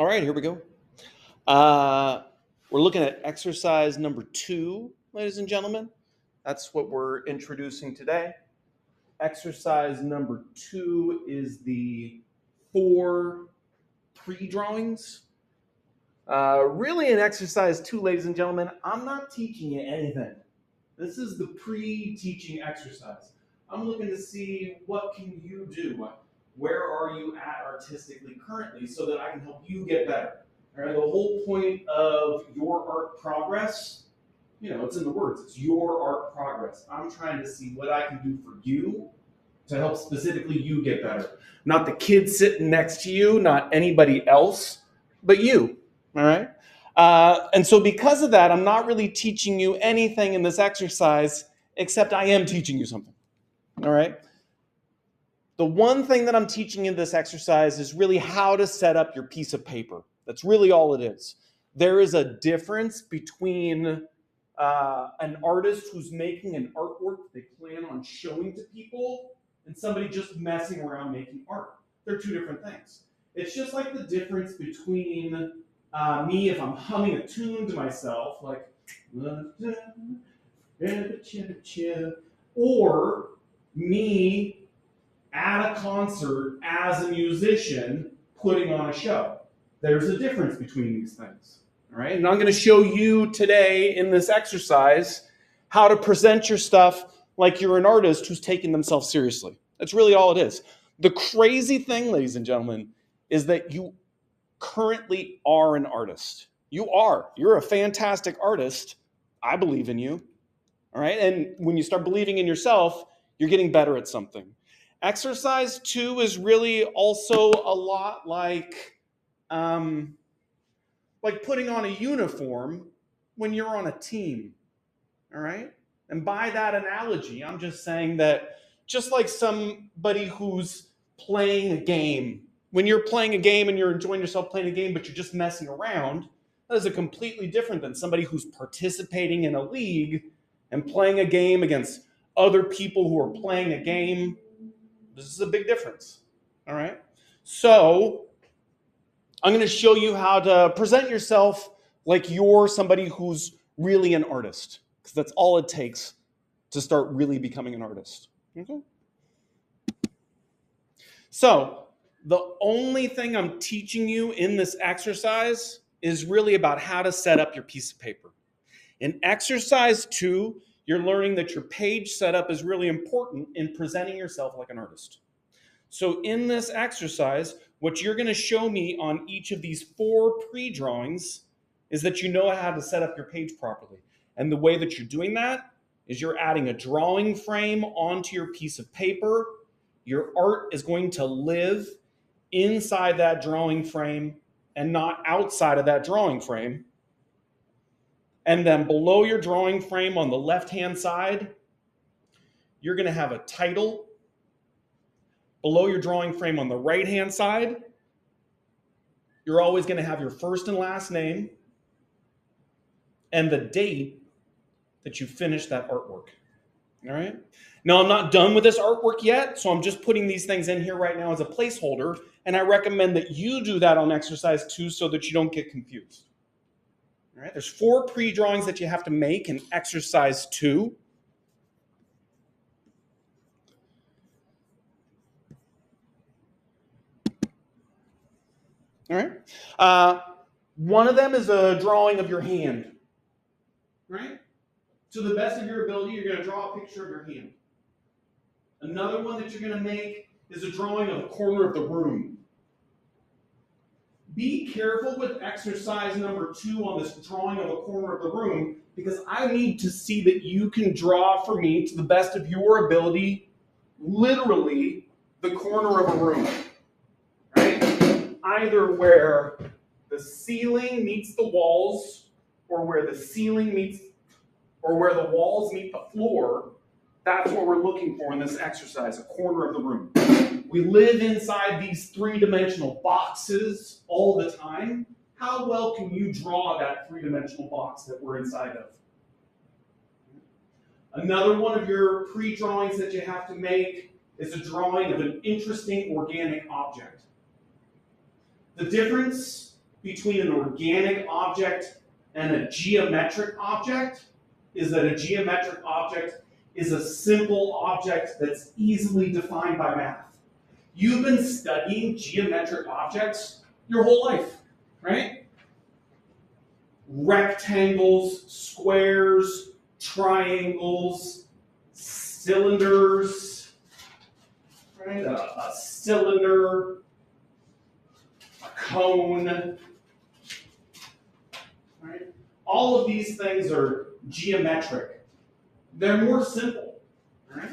All right, here we go. We're looking at exercise number 2, ladies and gentlemen. That's what we're introducing today. Exercise number 2 is the 4 pre-drawings. Really in exercise 2, ladies and gentlemen, I'm not teaching you anything. This is the pre-teaching exercise. I'm looking to see what can you do. Where are you at artistically currently so that I can help you get better. All right, the whole point of your art progress, it's in the words, it's your art progress. I'm trying to see what I can do for you to help specifically you get better. Not the kid sitting next to you, not anybody else, but you, all right? And so because of that, I'm not really teaching you anything in this exercise, except I am teaching you something, all right? The one thing that I'm teaching in this exercise is really how to set up your piece of paper. That's really all it is. There is a difference between an artist who's making an artwork they plan on showing to people and somebody just messing around making art. They're two different things. It's just like the difference between me if I'm humming a tune to myself, like, or me at a concert as a musician putting on a show. There's a difference between these things. All right, and I'm going to show you today in this exercise how to present your stuff like you're an artist who's taking themselves seriously. That's really all it is. The crazy thing, ladies and gentlemen, is that you currently are an artist. You are. You're a fantastic artist. I believe in you. All right, and when you start believing in yourself, you're getting better at something. Exercise 2 is really also a lot like putting on a uniform when you're on a team, all right? And by that analogy, I'm just saying that just like somebody who's playing a game, when you're playing a game and you're enjoying yourself playing a game, but you're just messing around, that is a completely different than somebody who's participating in a league and playing a game against other people who are playing a game. This is a big difference, all right? So I'm going to show you how to present yourself like you're somebody who's really an artist, because that's all it takes to start really becoming an artist, okay? So the only thing I'm teaching you in this exercise is really about how to set up your piece of paper. In exercise 2, you're learning that your page setup is really important in presenting yourself like an artist. So in this exercise, what you're going to show me on each of these 4 pre-drawings is that you know how to set up your page properly. And the way that you're doing that is you're adding a drawing frame onto your piece of paper. Your art is going to live inside that drawing frame and not outside of that drawing frame. And then below your drawing frame on the left-hand side, you're going to have a title. Below your drawing frame on the right-hand side, you're always going to have your first and last name and the date that you finished that artwork. All right? Now, I'm not done with this artwork yet, so I'm just putting these things in here right now as a placeholder, and I recommend that you do that on exercise 2 so that you don't get confused. All right? There's 4 pre-drawings that you have to make in exercise 2. All right. One of them is a drawing of your hand. Right? To the best of your ability, you're going to draw a picture of your hand. Another one that you're going to make is a drawing of a corner of the room. Be careful with exercise number 2 on this drawing of a corner of the room, because I need to see that you can draw for me, to the best of your ability, literally the corner of a room. Right? Either where the ceiling meets the walls, or where the ceiling meets, or where the walls meet the floor. That's what we're looking for in this exercise, a corner of the room. We live inside these 3-dimensional boxes all the time. How well can you draw that 3-dimensional box that we're inside of? Another one of your pre-drawings that you have to make is a drawing of an interesting organic object. The difference between an organic object and a geometric object is that a geometric object is a simple object that's easily defined by math. You've been studying geometric objects your whole life, right? Rectangles, squares, triangles, cylinders, right? A cylinder, a cone, right? All of these things are geometric. They're more simple, right?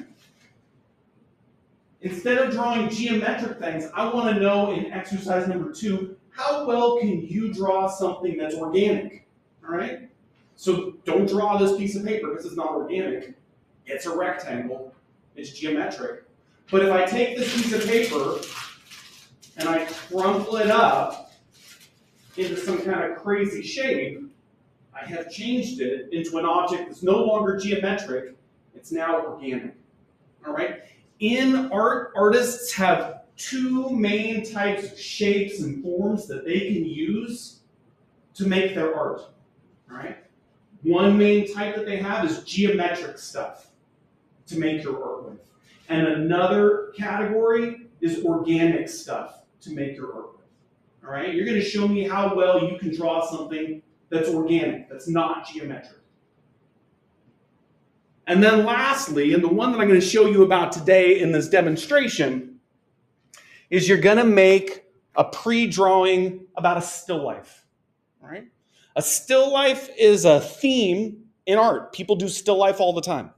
Instead of drawing geometric things, I want to know in exercise number 2, how well can you draw something that's organic, all right? So don't draw this piece of paper because it's not organic. It's a rectangle, it's geometric. But if I take this piece of paper and I crumple it up into some kind of crazy shape, I have changed it into an object that's no longer geometric, it's now organic, all right? In art, artists have 2 main types of shapes and forms that they can use to make their art, all right? One main type that they have is geometric stuff to make your art with. And another category is organic stuff to make your art with, all right? You're going to show me how well you can draw something that's organic, that's not geometric. And then lastly, and the one that I'm going to show you about today in this demonstration, is you're going to make a pre-drawing about a still life. All right? A still life is a theme in art. People do still life all the time.